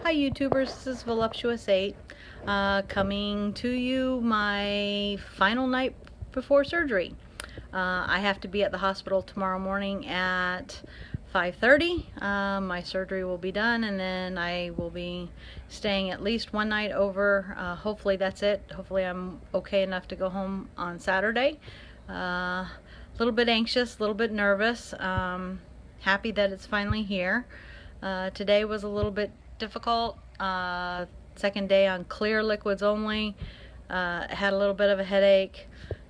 Hi YouTubers, this is Voluptuous8 coming to you my final night before surgery. I have to be at the hospital tomorrow morning at 5:30. My surgery will be done and then I will be staying at least one night over. Hopefully that's it. Hopefully I'm okay enough to go home on Saturday. A little bit anxious, a little bit nervous. Happy that it's finally here. Today was a little bit difficult. Second day on clear liquids only. Had a little bit of a headache,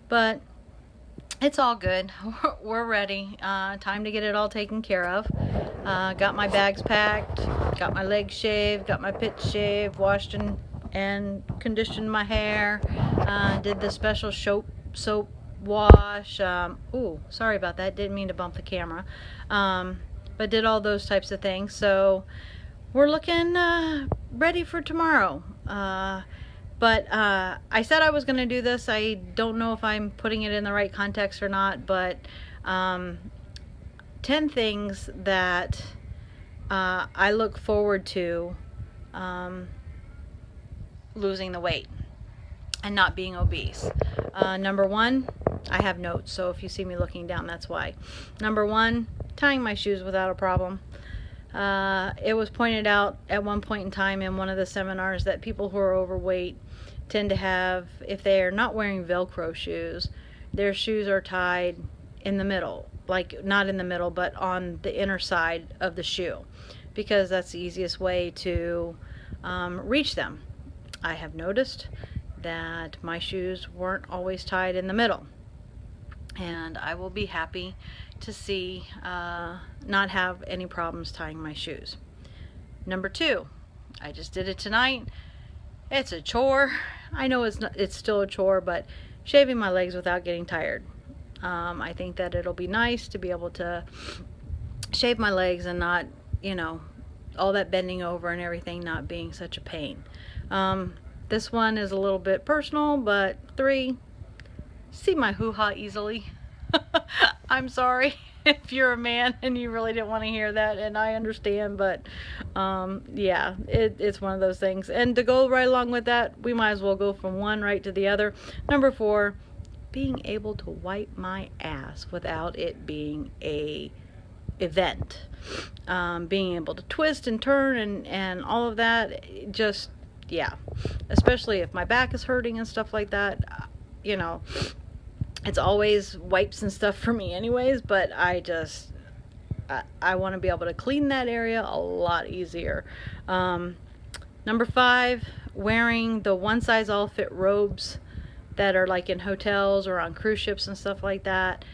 but it's all good. We're ready. Time to get it all taken care of. Got my bags packed, got my legs shaved, got my pits shaved, washed and conditioned my hair. Did the special soap wash. Ooh, sorry about that. Didn't mean to bump the camera. But did all those types of things. So we're looking ready for tomorrow. But I said I was going to do this. I don't know if I'm putting it in the right context or not, but 10 things that I look forward to losing the weight and not being obese. Number one, I have notes, so if you see me looking down, that's why. Number one, tying my shoes without a problem. It was pointed out at one point in time in one of the seminars that people who are overweight tend to have, if they are not wearing Velcro shoes, their shoes are tied in the middle, like not in the middle, but on the inner side of the shoe, because that's the easiest way to reach them. I have noticed that my shoes weren't always tied in the middle, and I will be happy to see not have any problems tying my shoes. Number two, I just did it tonight. It's a chore. I know it's still a chore, but shaving my legs without getting tired. I think that it'll be nice to be able to shave my legs and not, all that bending over and everything not being such a pain. This one is a little bit personal, but 3, see my hoo-ha easily. I'm sorry if you're a man and you really didn't want to hear that, and I understand, but yeah, it's one of those things. And to go right along with that, we might as well go from one right to the other. Number 4, being able to wipe my ass without it being a event. Being able to twist and turn and all of that, just, yeah. Especially if my back is hurting and stuff like that, it's always wipes and stuff for me anyways, but I want to be able to clean that area a lot easier. Number 5, wearing the one-size-all-fit robes that are like in hotels or on cruise ships and stuff like that.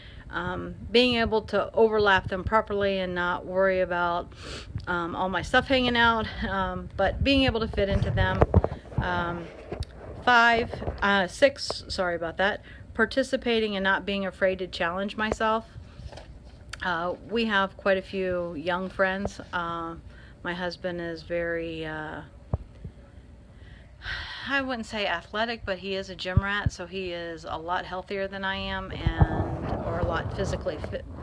Being able to overlap them properly and not worry about all my stuff hanging out, but being able to fit into them. 6, sorry about that, participating and not being afraid to challenge myself. We have quite a few young friends. My husband is very, I wouldn't say athletic, but he is a gym rat, so he is a lot healthier than I am, or a lot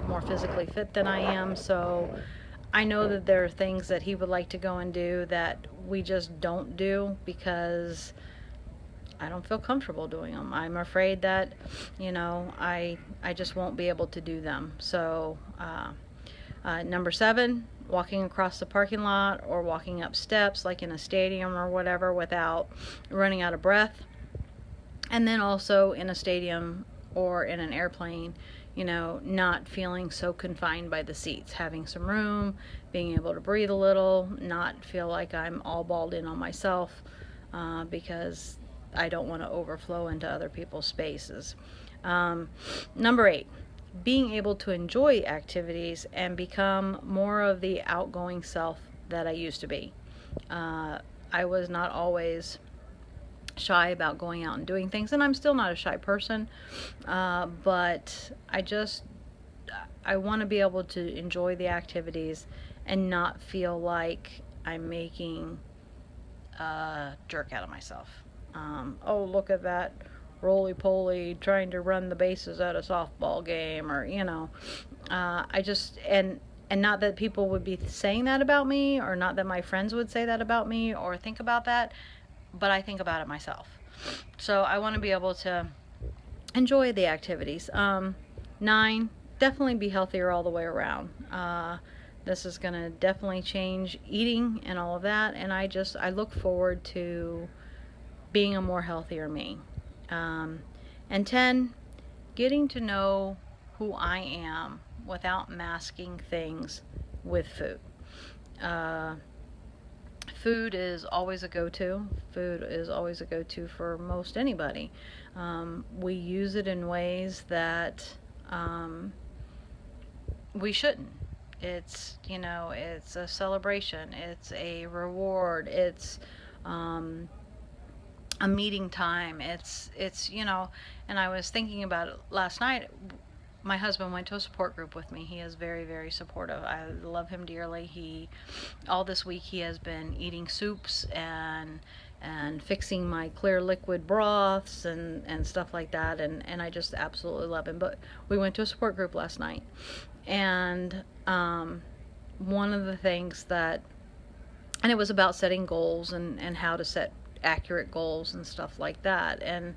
more physically fit than I am. So I know that there are things that he would like to go and do that we just don't do because I don't feel comfortable doing them. I'm afraid that, I just won't be able to do them. So, number 7, walking across the parking lot or walking up steps like in a stadium or whatever without running out of breath. And then also in a stadium or in an airplane, not feeling so confined by the seats, having some room, being able to breathe a little, not feel like I'm all balled in on myself, because I don't want to overflow into other people's spaces. Number 8, being able to enjoy activities and become more of the outgoing self that I used to be. I was not always shy about going out and doing things, and I'm still not a shy person, but I want to be able to enjoy the activities and not feel like I'm making a jerk out of myself. Oh, look at that roly-poly trying to run the bases at a softball game, or, and and not that people would be saying that about me, or not that my friends would say that about me or think about that, but I think about it myself. So I want to be able to enjoy the activities. 9, definitely be healthier all the way around. This is going to definitely change eating and all of that, and I look forward to being a more healthier me. And 10, getting to know who I am without masking things with food. Food is always a go-to. Food is always a go-to for most anybody. We use it in ways that we shouldn't. It's, it's a celebration. It's a reward. It's a meeting time. It's and I was thinking about it last night. My husband went to a support group with me. He is very, very supportive. I love him dearly. All this week he has been eating soups and fixing my clear liquid broths and stuff like that, and I just absolutely love him. But we went to a support group last night, and one of the things and it was about setting goals and how to set accurate goals and stuff like that, and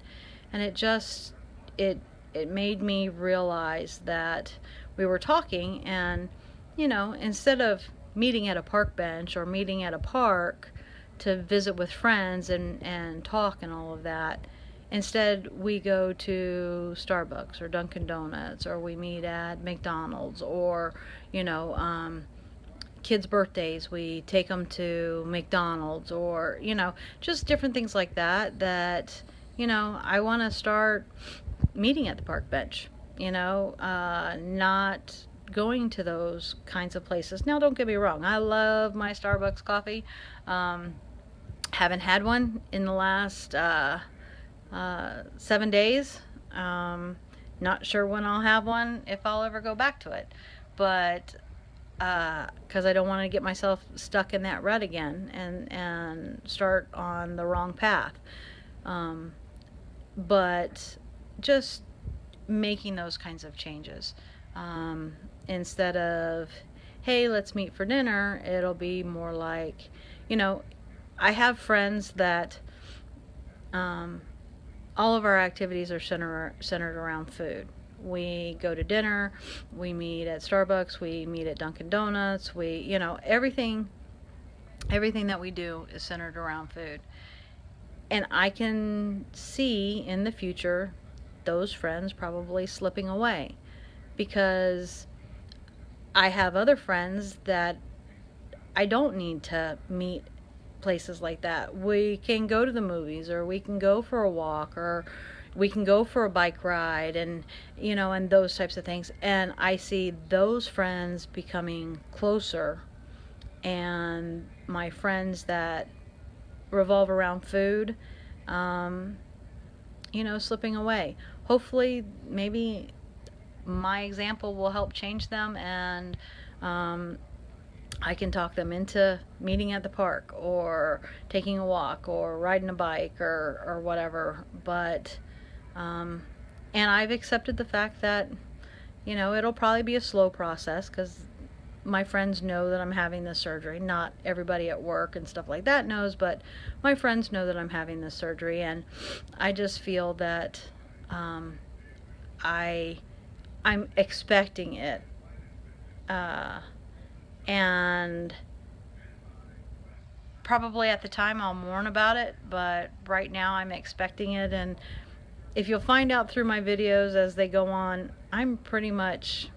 it made me realize that we were talking, and instead of meeting at a park bench or meeting at a park to visit with friends and talk and all of that, instead we go to Starbucks or Dunkin' Donuts, or we meet at McDonald's, or kids' birthdays, we take them to McDonald's, or just different things like that I want to start meeting at the park bench, not going to those kinds of places. Now, don't get me wrong, I love my Starbucks coffee. Haven't had one in the last 7 days. Not sure when I'll have one, if I'll ever go back to it, but because I don't want to get myself stuck in that rut again and start on the wrong path. But just making those kinds of changes. Instead of, hey, let's meet for dinner, it'll be more like, I have friends that all of our activities are centered around food. We go to dinner, we meet at Starbucks, we meet at Dunkin' Donuts, everything that we do is centered around food. And I can see in the future those friends probably slipping away, because I have other friends that I don't need to meet places like that. We can go to the movies, or we can go for a walk, or we can go for a bike ride, and and those types of things. And I see those friends becoming closer, and my friends that revolve around food, slipping away. Hopefully, maybe my example will help change them, and I can talk them into meeting at the park, or taking a walk, or riding a bike, or whatever. But and I've accepted the fact that it'll probably be a slow process, because my friends know that I'm having this surgery. Not everybody at work and stuff like that knows, but my friends know that I'm having this surgery, and I just feel that I'm expecting it, and probably at the time I'll mourn about it, but right now I'm expecting it. And if you'll find out through my videos as they go on, I'm pretty much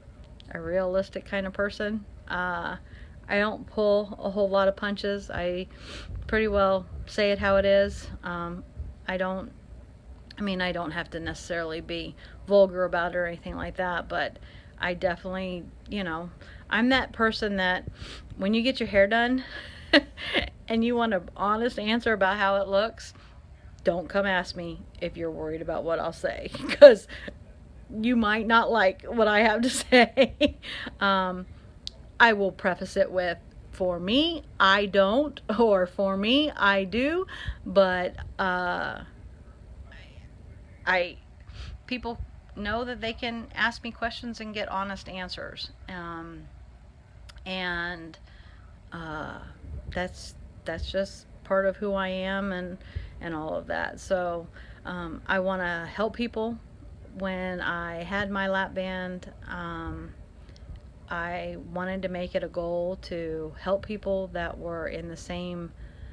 a realistic kind of person. I don't pull a whole lot of punches. I pretty well say it how it is. I don't have to necessarily be vulgar about it or anything like that, but I definitely, I'm that person that when you get your hair done and you want an honest answer about how it looks, don't come ask me if you're worried about what I'll say, because you might not like what I have to say. I will preface it with, for me, I don't, or for me, I do, but people know that they can ask me questions and get honest answers. And that's just part of who I am, and all of that. So I want to help people. When I had my lap band, I wanted to make it a goal to help people that were in the same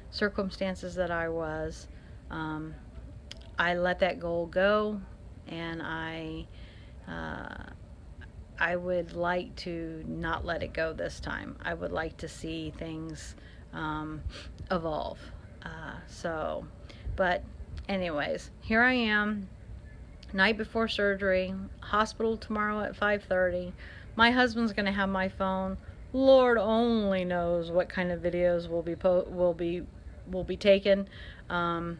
circumstances that I was. Um, I let that goal go, and I would like to not let it go this time. I would like to see things evolve. So, but anyways, here I am, night before surgery, hospital tomorrow at 5:30. My husband's gonna have my phone. Lord only knows what kind of videos will be taken. Um,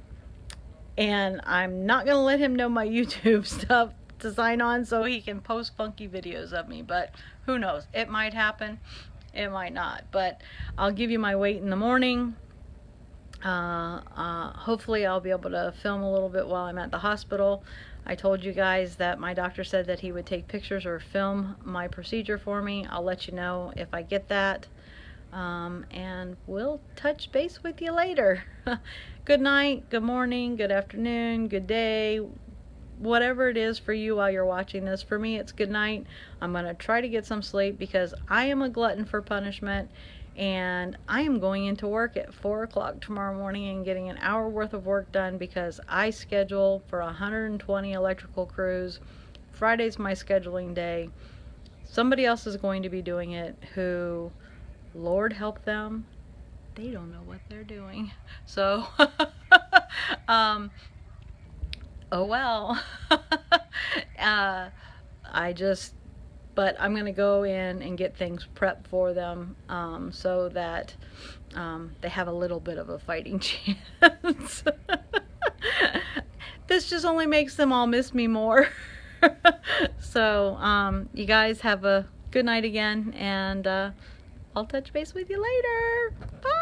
and I'm not gonna let him know my YouTube stuff to sign on so he can post funky videos of me, but who knows, it might happen, it might not. But I'll give you my weight in the morning. Hopefully I'll be able to film a little bit while I'm at the hospital. I told you guys that my doctor said that he would take pictures or film my procedure for me. I'll let you know if I get that. And we'll touch base with you later. Good night, good morning, good afternoon, good day, whatever it is for you while you're watching this. For me, it's good night. I'm going to try to get some sleep because I am a glutton for punishment, and I am going into work at 4 o'clock tomorrow morning and getting an hour worth of work done because I schedule for 120 electrical crews. Friday's my scheduling day. Somebody else is going to be doing it who, Lord help them, they don't know what they're doing. So, oh well. But I'm going to go in and get things prepped for them so that they have a little bit of a fighting chance. This just only makes them all miss me more. So, you guys have a good night again, and I'll touch base with you later. Bye.